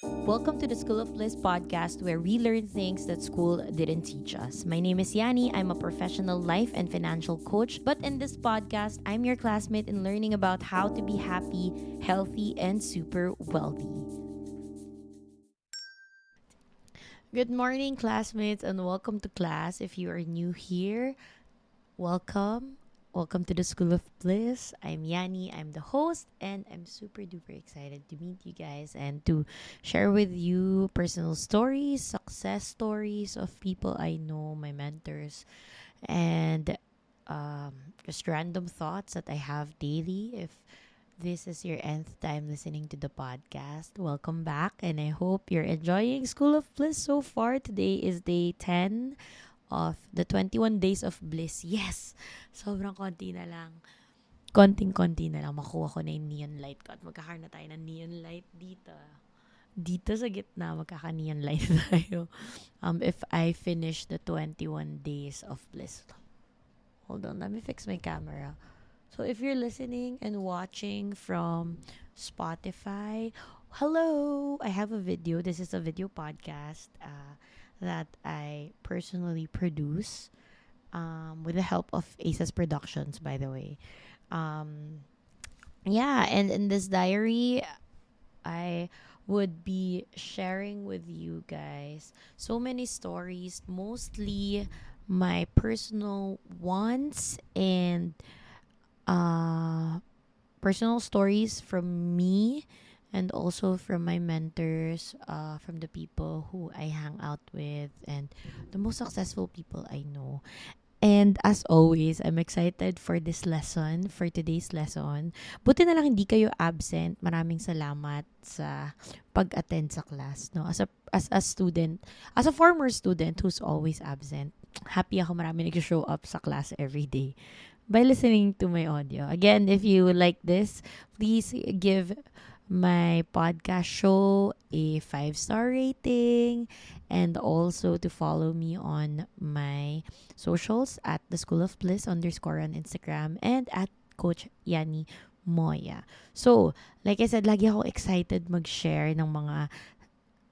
Welcome to the School of Bliss podcast where we learn things that school didn't teach us. My name is Yani. I'm a professional life and financial coach. But in this podcast, I'm your classmate in learning about how to be happy, healthy, and super wealthy. Good morning, classmates, and welcome to class. If you are new here, welcome. Welcome to the School of Bliss. I'm Yani, I'm the host, and I'm super duper excited to meet you guys and to share with you personal stories, success stories of people I know, my mentors, and just random thoughts that I have daily. If this is your nth time listening to the podcast, welcome back, and I hope you're enjoying School of Bliss so far. Today is day 10 of the 21 days of bliss. Yes! Sobrang konti na lang. Konting-konti na lang. Makuha ko na yung neon light ko. At magkakaroon na tayo ng neon light dito. Dito sa gitna, magkaka-neon light tayo. If I finish the 21 days of bliss. Hold on, let me fix my camera. So if you're listening and watching from Spotify, hello! I have a video. This is a video podcast that I personally produce with the help of Aces Productions, by the way. Um, yeah, and in this diary, I would be sharing with you guys so many stories, mostly my personal ones and uh, personal stories from me and also from my mentors, from the people who I hang out with, and the most successful people I know. And as always, I'm excited for this lesson, for today's lesson. Buti na lang hindi kayo absent. Maraming salamat sa pag-attend sa class. No? As a student, as a former student who's always absent, happy ako marami nag-show up sa class every day by listening to my audio. Again, if you like this, please give my podcast show a 5-star rating and also to follow me on my socials at the School of Bliss _ on Instagram and at Coach Yani Moya. So, like I said, lagi ako excited mag-share ng mga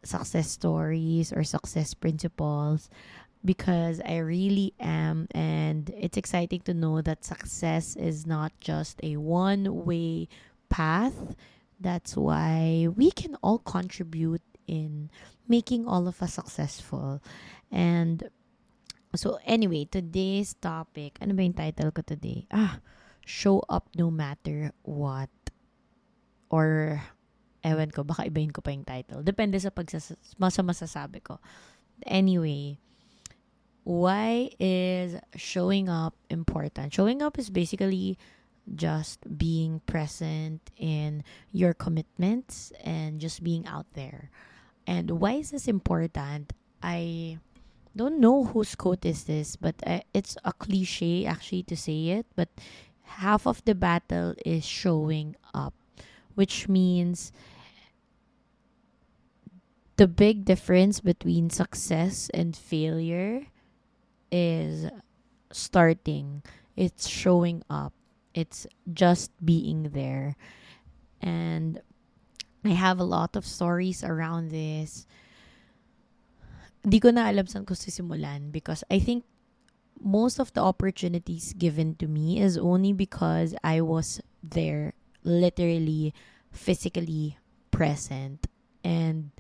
success stories or success principles because I really am, and it's exciting to know that success is not just a one-way path. That's why we can all contribute in making all of us successful. And so anyway, today's topic, ano ba yung title ko today? Show up no matter what. Or, ewan ko, baka ibahin ko pa yung title. Depende sa masasabi ko. Anyway, why is showing up important? Showing up is basically just being present in your commitments and just being out there. And why is this important? I don't know whose quote is this, but it's a cliche actually to say it. But half of the battle is showing up, which means the big difference between success and failure is starting. It's showing up. It's just being there. And I have a lot of stories around this. Di ko na alam saan ko sisimulan because I think most of the opportunities given to me is only because I was there, literally, physically present. And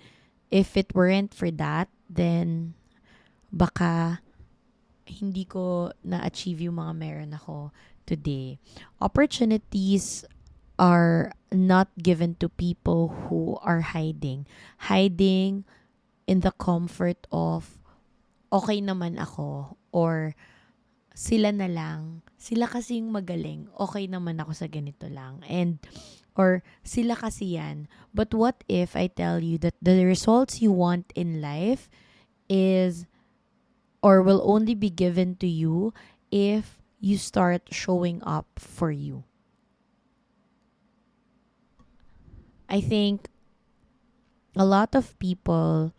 if it weren't for that, then baka hindi ko na-achieve yung mga meron ako today. Opportunities are not given to people who are hiding. Hiding in the comfort of okay naman ako or sila na lang. Sila kasi yung magaling. Okay naman ako sa ganito lang. And or sila kasi yan. But what if I tell you that the results you want in life is or will only be given to you if you start showing up for you. I think a lot of people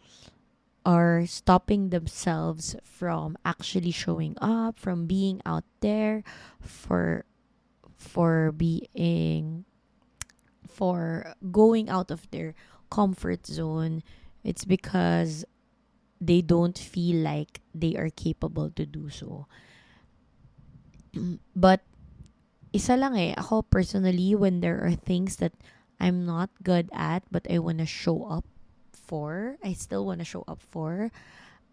are stopping themselves from actually showing up, from being out there, for being for going out of their comfort zone, it's because they don't feel like they are capable to do so. But isa lang ako personally, when there are things that I'm not good at but I want to show up for, I still want to show up for,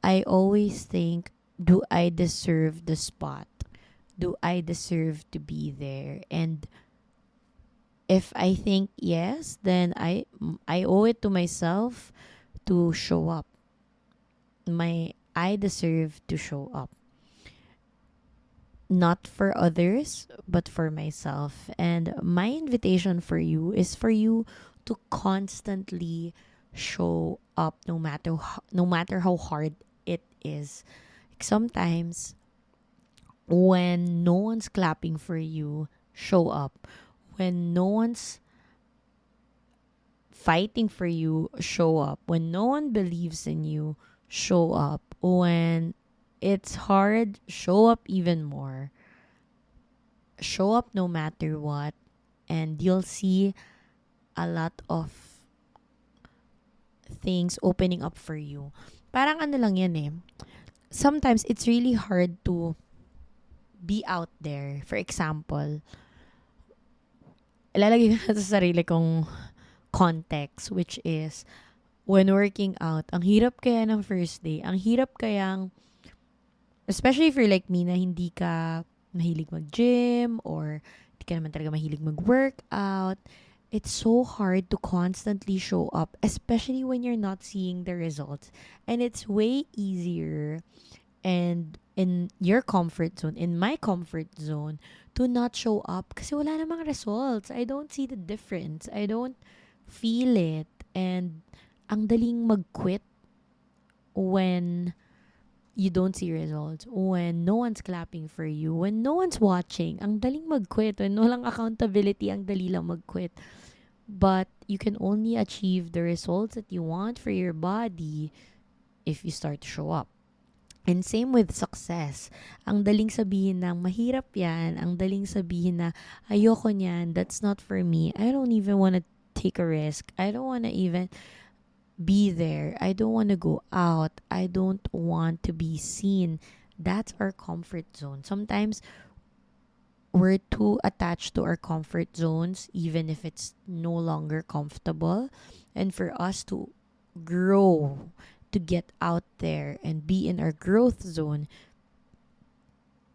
I always think, do I deserve the spot? Do I deserve to be there? And if I think yes, then I owe it to myself to show up. I deserve to show up, not for others but for myself. And my invitation for you is for you to constantly show up, no matter how hard it is. Sometimes when no one's clapping for you, show up. When no one's fighting for you, show up. When no one believes in you, show up. When it's hard, show up even more. Show up no matter what, and you'll see a lot of things opening up for you. Parang ano lang yan eh. Sometimes it's really hard to be out there. For example, ilalagay ko na sa sarili kong context, which is when working out, ang hirap kaya ng first day. Ang hirap kayang, especially if you're like me na hindi ka mahilig mag-gym or hindi ka naman talaga mahilig mag-workout, it's so hard to constantly show up, especially when you're not seeing the results. And it's way easier and in your comfort zone, in my comfort zone, to not show up kasi wala namang results. I don't see the difference. I don't feel it. And ang daling mag-quit when you don't see results, when no one's clapping for you, when no one's watching. Ang daling mag-quit. When walang accountability, ang dali lang mag-quit. But you can only achieve the results that you want for your body if you start to show up. And same with success. Ang daling sabihin ng mahirap yan. Ang daling sabihin na ayoko niyan. That's not for me. I don't even want to take a risk. I don't want to even be there. I don't want to go out. I don't want to be seen. That's our comfort zone. Sometimes we're too attached to our comfort zones, even if it's no longer comfortable. And for us to grow, to get out there and be in our growth zone,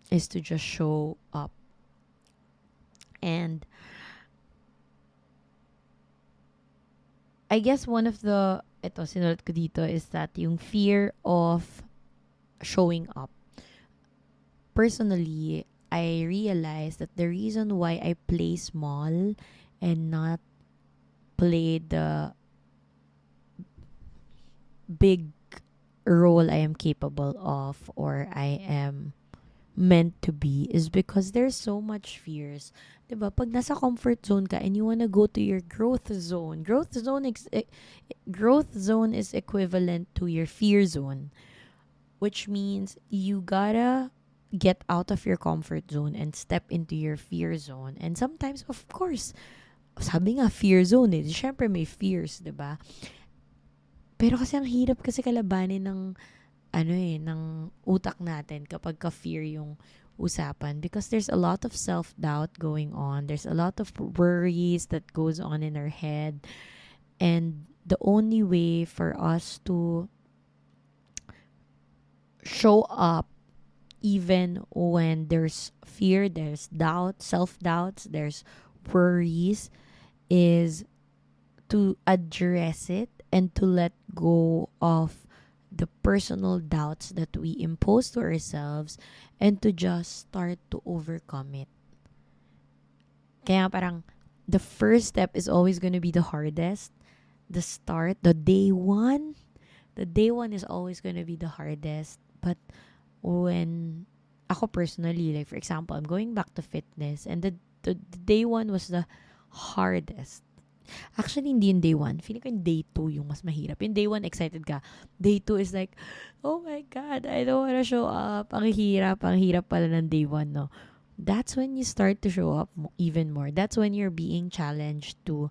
is to just show up. And I guess one of the, ito, sinulat ko dito, is that yung fear of showing up. Personally, I realized that the reason why I play small and not play the big role I am capable of or I am meant to be is because there's so much fears. Diba? Pag nasa comfort zone ka and you wanna go to your growth zone, growth zone is equivalent to your fear zone, which means you gotta get out of your comfort zone and step into your fear zone. And sometimes, of course, sabi nga fear zone eh, syempre may fears, diba? Pero kasi ang hirap kasi kalabanin ng ng utak natin kapag ka-fear yung usapan, because there's a lot of self-doubt going on. There's a lot of worries that goes on in our head. And the only way for us to show up even when there's fear, there's doubt, self-doubts, there's worries, is to address it and to let go of the personal doubts that we impose to ourselves and to just start to overcome it. Kaya parang the first step is always going to be the hardest. The start, the day one is always going to be the hardest. But when ako personally, like for example, I'm going back to fitness and the day one was the hardest. Actually, hindi yung day 1. Feeling ko yung day 2 yung mas mahirap. Yung day 1, excited ka. Day 2 is like, oh my God, I don't wanna show up. Ang hirap pala ng day 1, no? That's when you start to show up even more. That's when you're being challenged to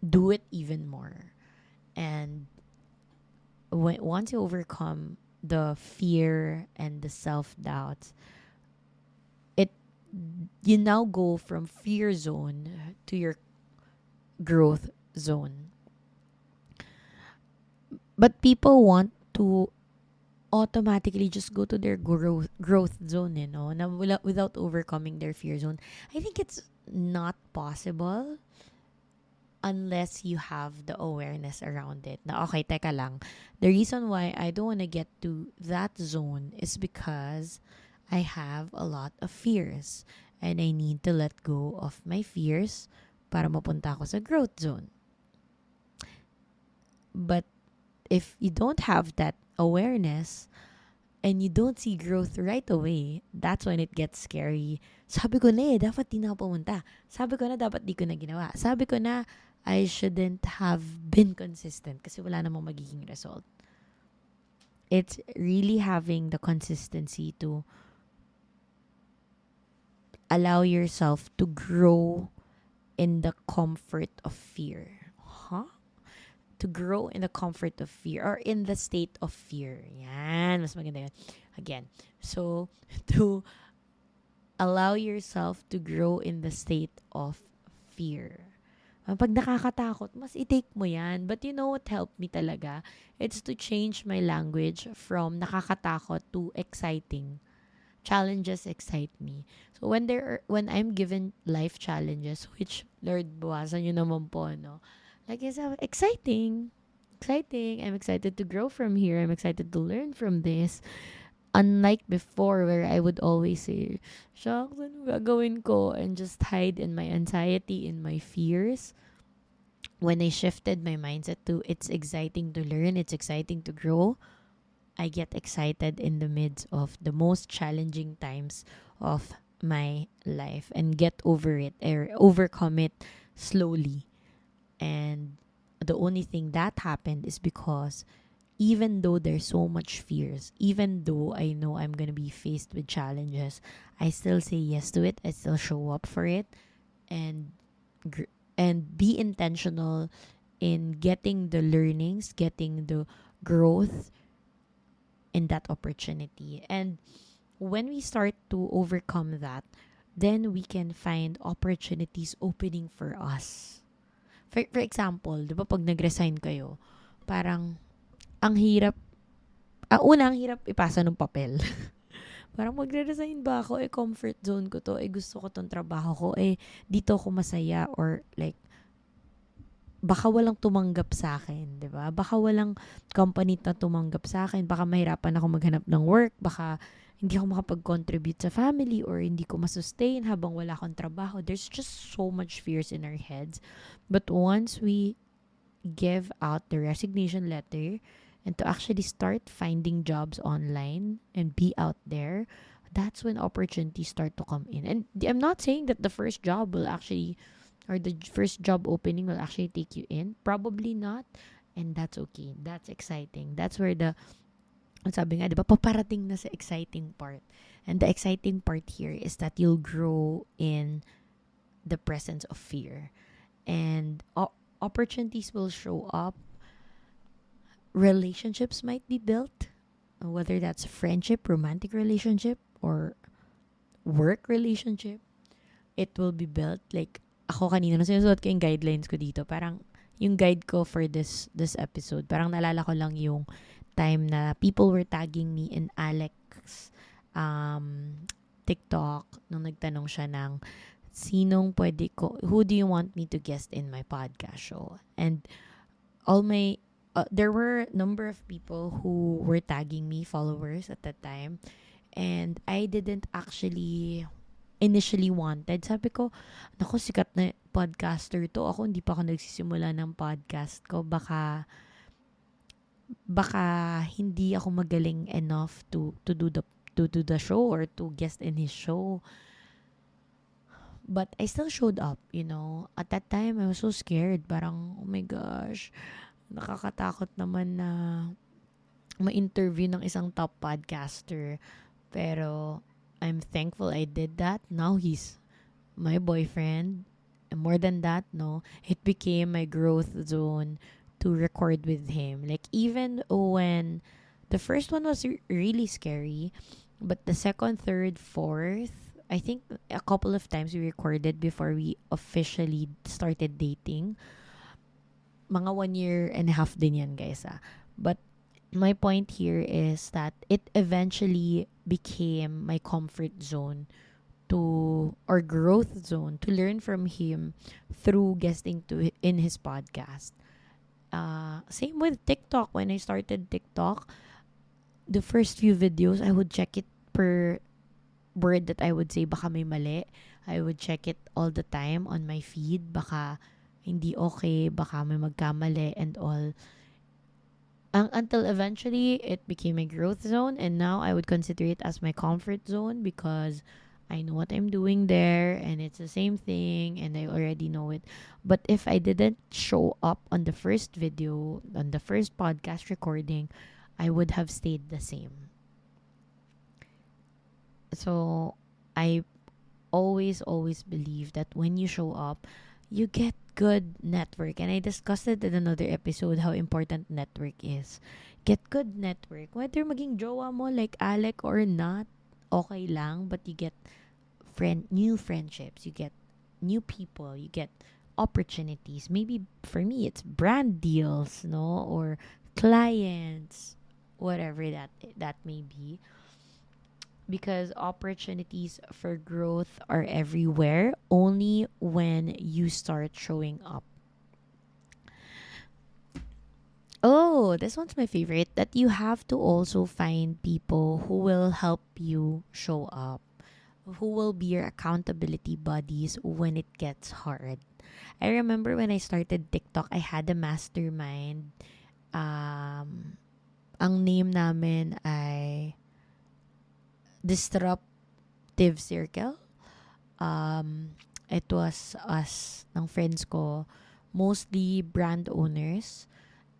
do it even more. And once you overcome the fear and the self-doubt, it you now go from fear zone to your growth zone. But people want to automatically just go to their growth zone, na without overcoming their fear zone. I think it's not possible unless you have the awareness around it. Na okay, teka lang. The reason why I don't want to get to that zone is because I have a lot of fears and I need to let go of my fears para mapunta ako sa growth zone. But if you don't have that awareness and you don't see growth right away, that's when it gets scary. Sabi ko na dapat di na ako pumunta. Sabi ko na dapat di ko na ginawa. Sabi ko na I shouldn't have been consistent kasi wala namang magiging result. It's really having the consistency to allow yourself to grow in the comfort of fear. To grow in the comfort of fear or in the state of fear. Yan, mas maganda yan. Again, so to allow yourself to grow in the state of fear. Pag nakakatakot, mas i-take mo yan. But you know what helped me talaga? It's to change my language from nakakatakot to exciting. Challenges excite me. So when I'm given life challenges, which Lord, bawasan nyo naman po, no? Like I said, exciting. Exciting. I'm excited to grow from here. I'm excited to learn from this. Unlike before where I would always say, shucks, ano gagawin ko? And just hide in my anxiety, in my fears. When I shifted my mindset to it's exciting to learn, it's exciting to grow, I get excited in the midst of the most challenging times of my life and get over it or overcome it slowly. And the only thing that happened is because even though there's so much fears, even though I know I'm going to be faced with challenges, I still say yes to it. I still show up for it and and be intentional in getting the learnings, getting the growth in that opportunity. And when we start to overcome that, then we can find opportunities opening for us. For example, di ba pag nag-resign kayo, parang ang hirap, ang hirap ipasa ng papel. Parang magre-resign ba ako? Comfort zone ko to. Gusto ko tong trabaho ko. Dito ako masaya. Or like, baka walang tumanggap sa akin. Diba? Baka walang company na tumanggap sa akin. Baka mahirapan ako maghanap ng work. Baka hindi ako makapag-contribute sa family or hindi ko masustain habang wala akong trabaho. There's just so much fears in our heads. But once we give out the resignation letter and to actually start finding jobs online and be out there, that's when opportunities start to come in. And I'm not saying that the first job will actually, or the first job opening will actually take you in. Probably not. And that's okay. That's exciting. That's where sabi nga, di ba, paparating na sa exciting part. And the exciting part here is that you'll grow in the presence of fear. And opportunities will show up. Relationships might be built, whether that's friendship, romantic relationship, or work relationship. It will be built. Like, ako kanina, nung sinusuot ko yung guidelines ko dito, parang yung guide ko for this episode, parang nalala ko lang yung time na people were tagging me in Alex TikTok nung nagtanong siya ng who do you want me to guest in my podcast show? And there were a number of people who were tagging me, followers at that time, and I didn't actually initially wanted. Sabi ko, naku, sikat na podcaster to. Ako, hindi pa ako nagsisimula ng podcast ko. Baka hindi ako magaling enough to do the show or to guest in his show. But I still showed up, At that time, I was so scared. Parang, oh my gosh, nakakatakot naman na ma-interview ng isang top podcaster. Pero, I'm thankful I did that. Now, he's my boyfriend. And more than that, no, it became my growth zone to record with him. Like, even when the first one was really scary, but the second, third, fourth, I think a couple of times we recorded before we officially started dating. Mga 1 year and a half din yan, guys. Ah. But my point here is that it eventually became my comfort zone to or growth zone to learn from him through guesting to in his podcast. Same with TikTok. When I started TikTok, the first few videos I would check it per word that I would say baka may mali. I would check it all the time on my feed. Baka hindi okay, baka may magkamali and all. Until eventually it became a growth zone, and now I would consider it as my comfort zone because I know what I'm doing there and it's the same thing and I already know it. But if I didn't show up on the first video, on the first podcast recording, I would have stayed the same. So I always believe that when you show up, you get good network. And I discussed it in another episode how important network is. Get good network. Whether maging jowa mo like Alec or not, okay lang. But you get new friendships. You get new people. You get opportunities. Maybe for me, it's brand deals, no? Or clients, whatever that may be, because opportunities for growth are everywhere only when you start showing up. Oh, this one's my favorite, that you have to also find people who will help you show up, who will be your accountability buddies when it gets hard. I remember when I started TikTok, I had a mastermind. Ang name namin ay Disruptive Circle. It was us ng friends ko, mostly brand owners.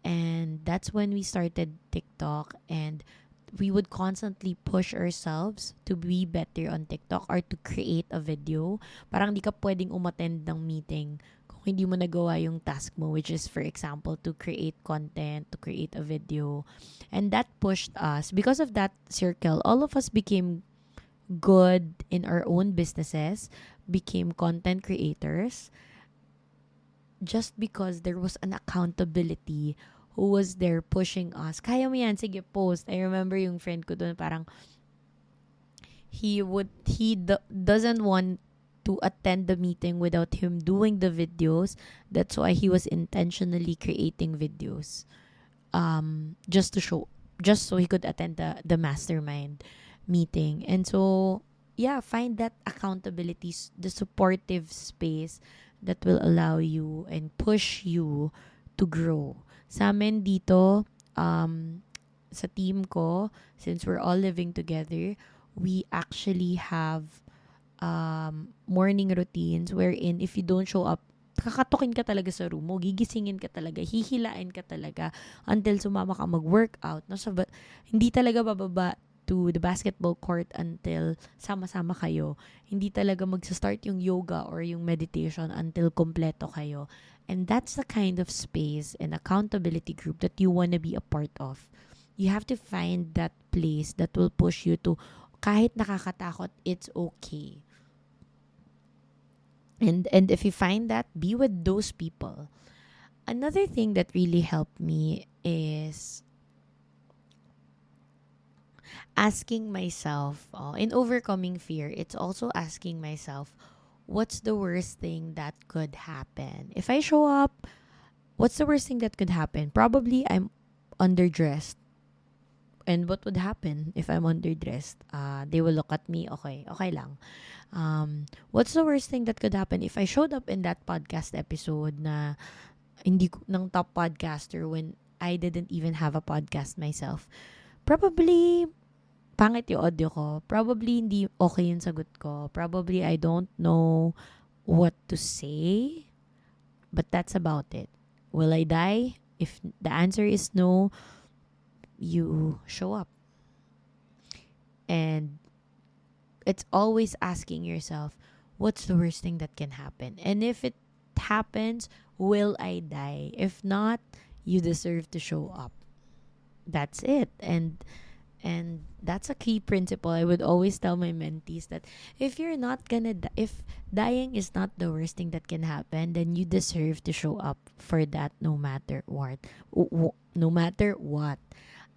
And that's when we started TikTok, and we would constantly push ourselves to be better on TikTok or to create a video. Parang di ka pwedeng umattend ng meeting kung hindi mo nagawa yung task mo, which is, for example, to create content, to create a video. And that pushed us. Because of that circle, all of us became good in our own businesses, became content creators, just because there was an accountability who was there pushing us. Kaya mo yan, sige, post. I remember yung friend ko doon, parang doesn't want to attend the meeting without him doing the videos. That's why he was intentionally creating videos. Just to show, just so he could attend the mastermind meeting. And so, yeah, find that accountability, the supportive space that will allow you and push you to grow. Sa amin dito, sa team ko, since we're all living together, we actually have morning routines wherein if you don't show up, kakatukin ka talaga sa room mo, gigisingin ka talaga, hihilain ka talaga until sumama ka mag-workout. No? So, hindi talaga bababa to the basketball court until sama-sama kayo. Hindi talaga magsa-start yung yoga or yung meditation until kompleto kayo. And that's the kind of space and accountability group that you want to be a part of. You have to find that place that will push you to, kahit nakakatakot, it's okay. And if you find that, be with those people. Another thing that really helped me is asking myself, in overcoming fear, it's also asking myself, what's the worst thing that could happen? If I show up, what's the worst thing that could happen? Probably I'm underdressed. And what would happen if I'm underdressed? They will look at me, okay lang. What's the worst thing that could happen if I showed up in that podcast episode na hindi ko, ng top podcaster when I didn't even have a podcast myself? Probably pangit yung audio ko. Probably hindi okay yung sagot ko. Probably I don't know what to say. But that's about it. Will I die? If the answer is no, you show up. And it's always asking yourself, what's the worst thing that can happen? And if it it happens, will I die? If not, you deserve to show up. That's it. And that's a key principle. I would always tell my mentees that if you're not gonna if dying is not the worst thing that can happen, then you deserve to show up for that no matter what. No matter what.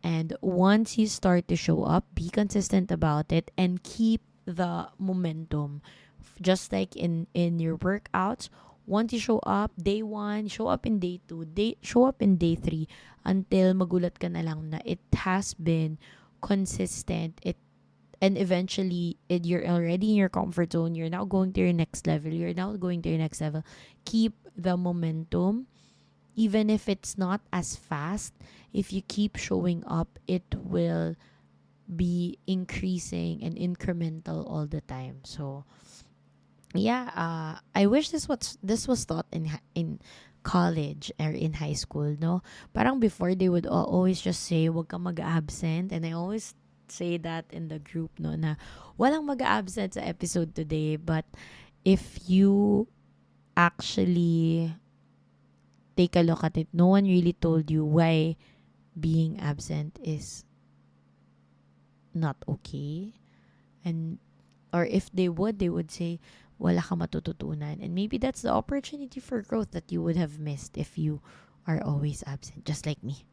And once you start to show up, be consistent about it and keep the momentum. Just like in your workouts, once you show up day 1, show up in day 2, show up in day 3 until magulat ka na lang na it has been consistent. It and eventually you're already in your comfort zone. You're now going to your next level. You're now going to your next level. Keep the momentum even if it's not as fast. If you keep showing up, it will be increasing and incremental all the time. So yeah, I wish this was taught in college or in high school, no? Parang before they would always just say wag kang mag-absent, and I always say that in the group, no, na walang mag-absent sa episode today. But if you actually take a look at it, no one really told you why being absent is not okay. And or if they would say wala ka matututunan, and maybe that's the opportunity for growth that you would have missed if you are always absent, just like me.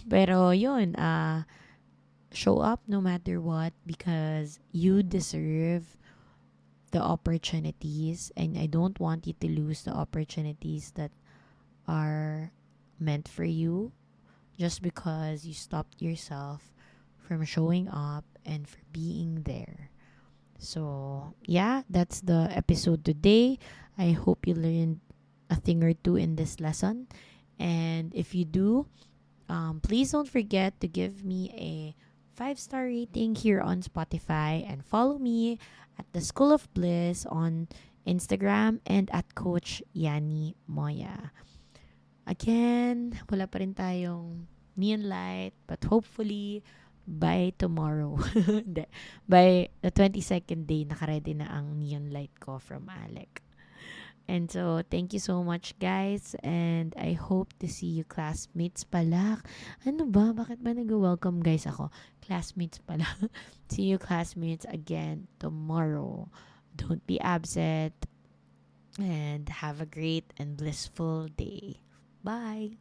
Pero yun, show up no matter what, because you deserve the opportunities, and I don't want you to lose the opportunities that are meant for you just because you stopped yourself from showing up and for being there. So, yeah, that's the episode today. I hope you learned a thing or two in this lesson. And if you do, please don't forget to give me a 5-star rating here on Spotify and follow me at the School of Bliss on Instagram and at Coach Yani Moya. Again, wala pa rin tayong neon light, but hopefully by tomorrow, by the 22nd day, nakaready na ang neon light ko from Alec. And so, thank you so much, guys. And I hope to see you, classmates pala. Ano ba? Bakit ba nag-welcome, guys, ako? Classmates pala. See you, classmates, again tomorrow. Don't be absent. And have a great and blissful day. Bye.